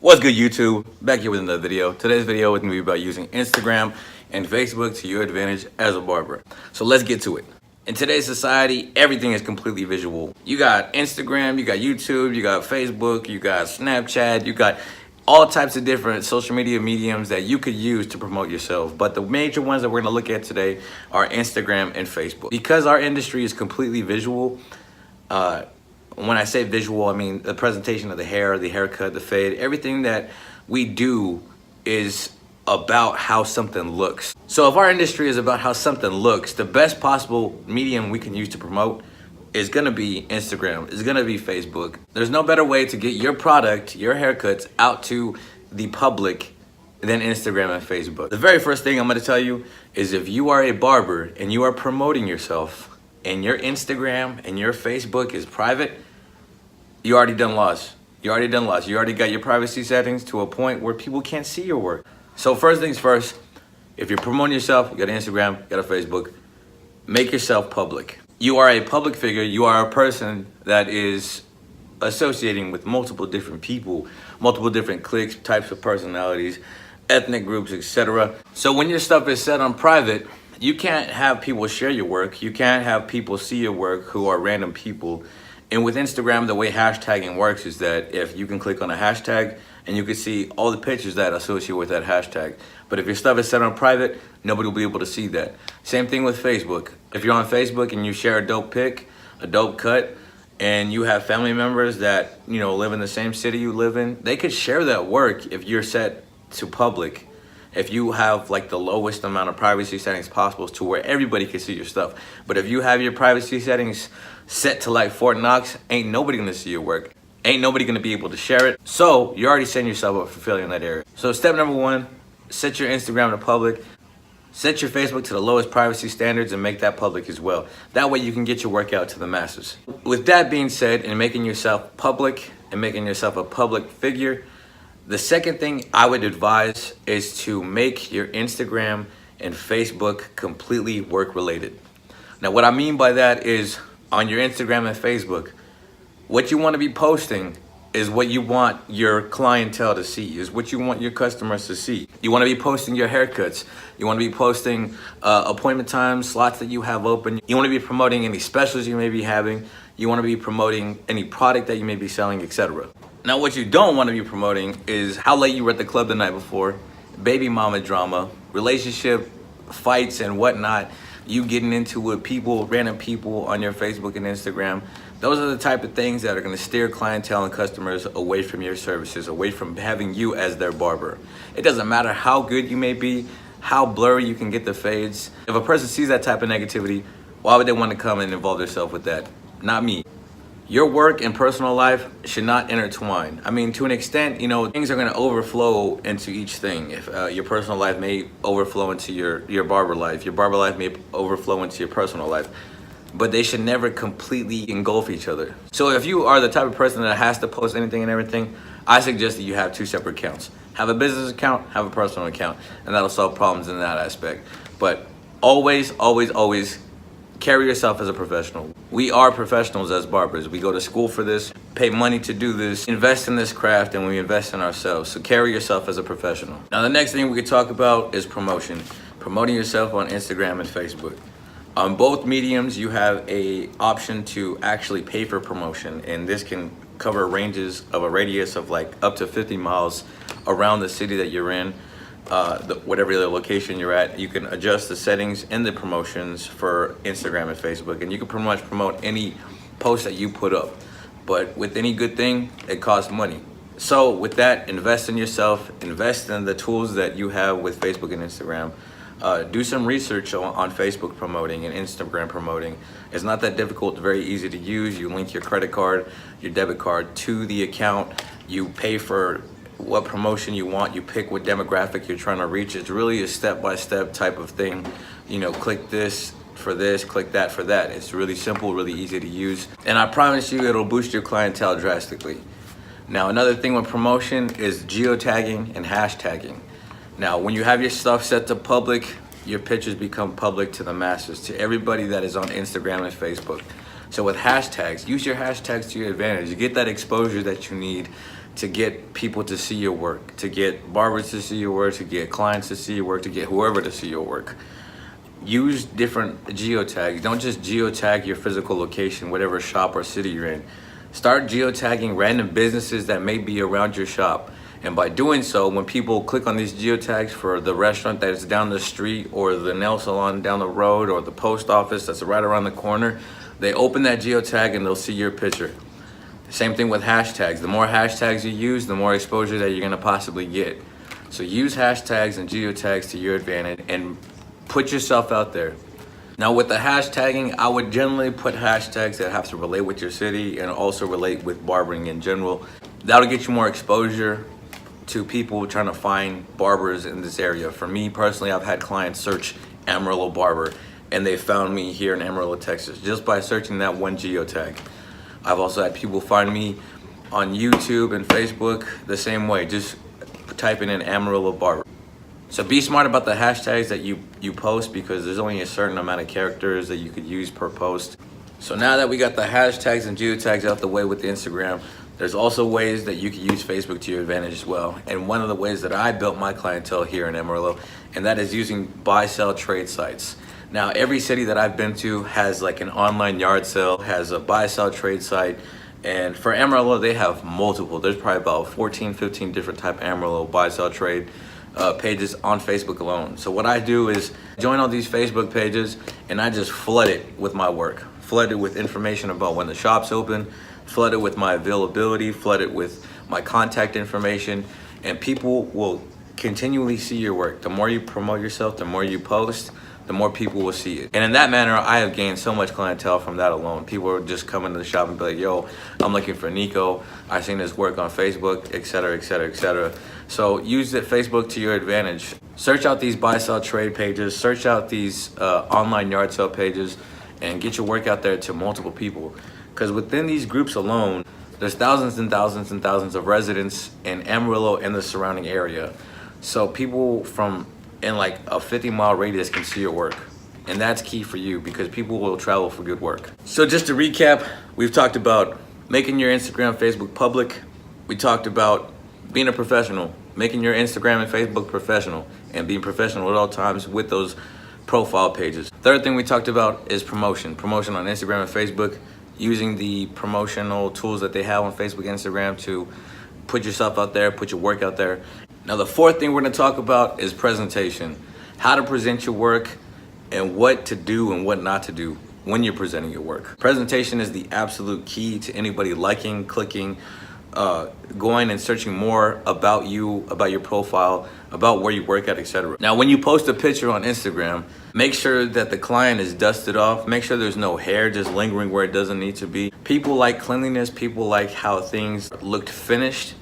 What's good, YouTube? Back here with another video. Today's video is going to be about using Instagram and Facebook to your advantage as a barber. So let's get to it. In today's society, everything is completely visual. You got Instagram, you got YouTube, you got Facebook, you got Snapchat, you got all types of different social media mediums that you could use to promote yourself. But the major ones that we're going to look at today are Instagram and Facebook. Because our industry is completely visual, when I say visual, I mean the presentation of the hair, the haircut, the fade, everything that we do is about how something looks. So if our industry is about how something looks, the best possible medium we can use to promote is gonna be Instagram, is gonna be Facebook. There's no better way to get your product, your haircuts out to the public than Instagram and Facebook. The very first thing I'm gonna tell you is if you are a barber and you are promoting yourself and your Instagram and your Facebook is private, you already done lost. You already got your privacy settings to a point where people can't see your work. So first things first, if you're promoting yourself, you got an Instagram, you got a Facebook, make yourself public. You are a public figure. You are a person that is associating with multiple different people, multiple different cliques, types of personalities, ethnic groups, etc. So when your stuff is set on private, you can't have people share your work. You can't have people see your work who are random people. And with Instagram, the way hashtagging works is that if you can click on a hashtag and you can see all the pictures that associate with that hashtag. But if your stuff is set on private, nobody will be able to see that. Same thing with Facebook. If you're on Facebook and you share a dope pic, a dope cut, and you have family members that, you know, live in the same city you live in, they could share that work if you're set to public. If you have like the lowest amount of privacy settings possible to where everybody can see your stuff. But if you have your privacy settings set to like Fort Knox, ain't nobody gonna see your work. Ain't nobody gonna be able to share it. So you're already setting yourself up for failure in that area. So step number one, set your Instagram to public. Set your Facebook to the lowest privacy standards and make that public as well. That way you can get your work out to the masses. With that being said, and making yourself public and making yourself a public figure, the second thing I would advise is to make your Instagram and Facebook completely work related. Now what I mean by that is on your Instagram and Facebook, what you want to be posting is what you want your clientele to see, is what you want your customers to see. You want to be posting your haircuts. You want to be posting appointment times, slots that you have open. You want to be promoting any specials you may be having. You want to be promoting any product that you may be selling, etc. Now, what you don't want to be promoting is how late you were at the club the night before, baby mama drama, relationship fights and whatnot, you getting into with people, random people on your Facebook and Instagram. Those are the type of things that are going to steer clientele and customers away from your services, away from having you as their barber. It doesn't matter how good you may be, how blurry you can get the fades. If a person sees that type of negativity, why would they want to come and involve themselves with that? Not me. Your work and personal life should not intertwine. I mean, to an extent, you know, things are going to overflow into each thing. If your personal life may overflow into your barber life, your barber life may overflow into your personal life, but they should never completely engulf each other. So if you are the type of person that has to post anything and everything, I suggest that you have two separate accounts. Have a business account, have a personal account, and that'll solve problems in that aspect. But always, always, always carry yourself as a professional. We are professionals as barbers. We go to school for this, pay money to do this, invest in this craft, and we invest in ourselves. So carry yourself as a professional. Now, the next thing we could talk about is promotion. Promoting yourself on Instagram and Facebook. On both mediums, you have a option to actually pay for promotion, and this can cover ranges of a radius of like up to 50 miles around the city that you're in. Whatever the location you're at, you can adjust the settings and the promotions for Instagram and Facebook, and you can pretty much promote any post that you put up. But with any good thing, it costs money. So with that, invest in yourself, invest in the tools that you have with Facebook and Instagram. Do some research on Facebook promoting and Instagram promoting. It's not that difficult, very easy to use. You link your credit card, your debit card to the account. You pay for what promotion you want, you pick what demographic you're trying to reach. It's really a step-by-step type of thing. You know, click this for this, click that for that. It's really simple, really easy to use. And I promise you it'll boost your clientele drastically. Now, another thing with promotion is geotagging and hashtagging. Now, when you have your stuff set to public, your pictures become public to the masses, to everybody that is on Instagram and Facebook. So with hashtags, use your hashtags to your advantage. You get that exposure that you need to get people to see your work, to get barbers to see your work, to get clients to see your work, to get whoever to see your work. Use different geotags. Don't just geotag your physical location, whatever shop or city you're in. Start geotagging random businesses that may be around your shop. And by doing so, when people click on these geotags for the restaurant that is down the street, or the nail salon down the road, or the post office that's right around the corner, they open that geotag and they'll see your picture. Same thing with hashtags. The more hashtags you use, the more exposure that you're gonna possibly get. So use hashtags and geotags to your advantage and put yourself out there. Now with the hashtagging, I would generally put hashtags that have to relate with your city and also relate with barbering in general. That'll get you more exposure to people trying to find barbers in this area. For me personally, I've had clients search Amarillo barber and they found me here in Amarillo, Texas, just by searching that one geotag. I've also had people find me on YouTube and Facebook the same way, just typing in Amarillo barber. So be smart about the hashtags that you post, because there's only a certain amount of characters that you could use per post. So now that we got the hashtags and geotags out the way with the Instagram, there's also ways that you can use Facebook to your advantage as well. And one of the ways that I built my clientele here in Amarillo, and that is using buy, sell, trade sites. Now, every city that I've been to has like an online yard sale, has a buy, sell, trade site. And for Amarillo, they have multiple. There's probably about 14, 15 different type of Amarillo buy, sell, trade pages on Facebook alone. So what I do is join all these Facebook pages and I just flood it with my work. Flood it with information about when the shop's open, flood it with my availability, flood it with my contact information, and people will continually see your work. The more you promote yourself, the more you post, the more people will see it. And in that manner, I have gained so much clientele from that alone. People are just coming to the shop and be like, yo, I'm looking for Nico. I seen his work on Facebook, etc., etc., etc. So use the Facebook to your advantage. Search out these buy, sell, trade pages, search out these online yard sale pages, and get your work out there to multiple people. Because within these groups alone, there's thousands and thousands and thousands of residents in Amarillo and the surrounding area. So people from in like a 50-mile radius can see your work. And that's key for you, because people will travel for good work. So just to recap, we've talked about making your Instagram, Facebook public. We talked about being a professional, making your Instagram and Facebook professional, and being professional at all times with those profile pages. Third thing we talked about is promotion. Promotion on Instagram and Facebook, using the promotional tools that they have on Facebook and Instagram to put yourself out there, put your work out there. Now the fourth thing we're gonna talk about is presentation. How to present your work and what to do and what not to do when you're presenting your work. Presentation is the absolute key to anybody liking, clicking, going and searching more about you, about your profile, about where you work at, etc. Now when you post a picture on Instagram, make sure that the client is dusted off. Make sure there's no hair just lingering where it doesn't need to be. People like cleanliness. People like how things looked finished.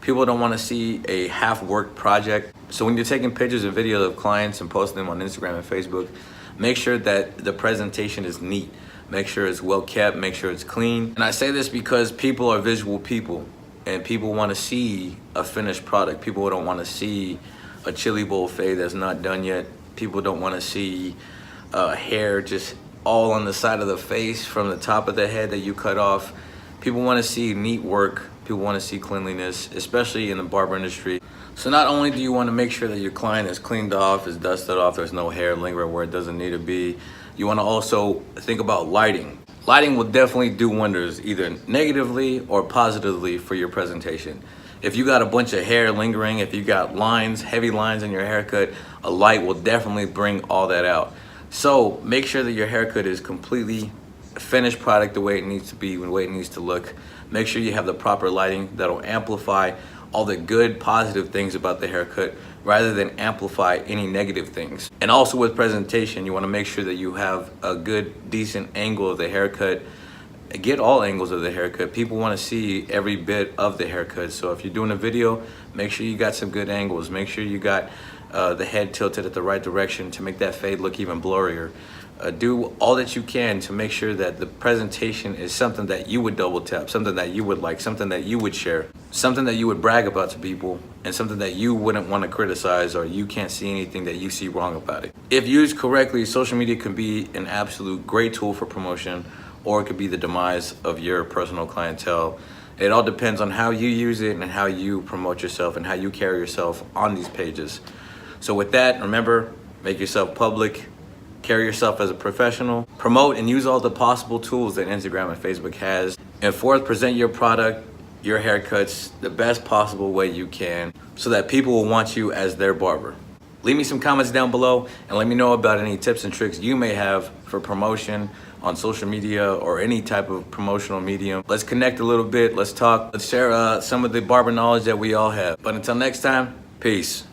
People don't want to see a half-worked project. So when you're taking pictures and videos of clients and posting them on Instagram and Facebook, make sure that the presentation is neat. Make sure it's well kept, make sure it's clean. And I say this because people are visual people, and people want to see a finished product. People don't want to see a chili bowl fade that's not done yet. People don't want to see hair just all on the side of the face from the top of the head that you cut off. People want to see neat work. People want to see cleanliness, especially in the barber industry. So not only do you want to make sure that your client is cleaned off, is dusted off, there's no hair lingering where it doesn't need to be, you want to also think about lighting. Lighting will definitely do wonders, either negatively or positively, for your presentation. If you got a bunch of hair lingering, if you got lines, heavy lines in your haircut, a light will definitely bring all that out. So make sure that your haircut is completely finished product the way it needs to be, the way it needs to look. Make sure you have the proper lighting that'll amplify all the good, positive things about the haircut rather than amplify any negative things. And also with presentation, you want to make sure that you have a good, decent angle of the haircut. Get all angles of the haircut. People want to see every bit of the haircut. So if you're doing a video, make sure you got some good angles. Make sure you got the head tilted at the right direction to make that fade look even blurrier. Do all that you can to make sure that the presentation is something that you would double tap, something that you would like, something that you would share, something that you would brag about to people, and something that you wouldn't want to criticize, or you can't see anything that you see wrong about it. If used correctly, social media can be an absolute great tool for promotion, or it could be the demise of your personal clientele. It all depends on how you use it and how you promote yourself and how you carry yourself on these pages. So with that, remember, make yourself public, carry yourself as a professional, promote and use all the possible tools that Instagram and Facebook has. And fourth, present your product, your haircuts, the best possible way you can so that people will want you as their barber. Leave me some comments down below and let me know about any tips and tricks you may have for promotion on social media or any type of promotional medium. Let's connect a little bit, let's talk, let's share some of the barber knowledge that we all have. But until next time, peace.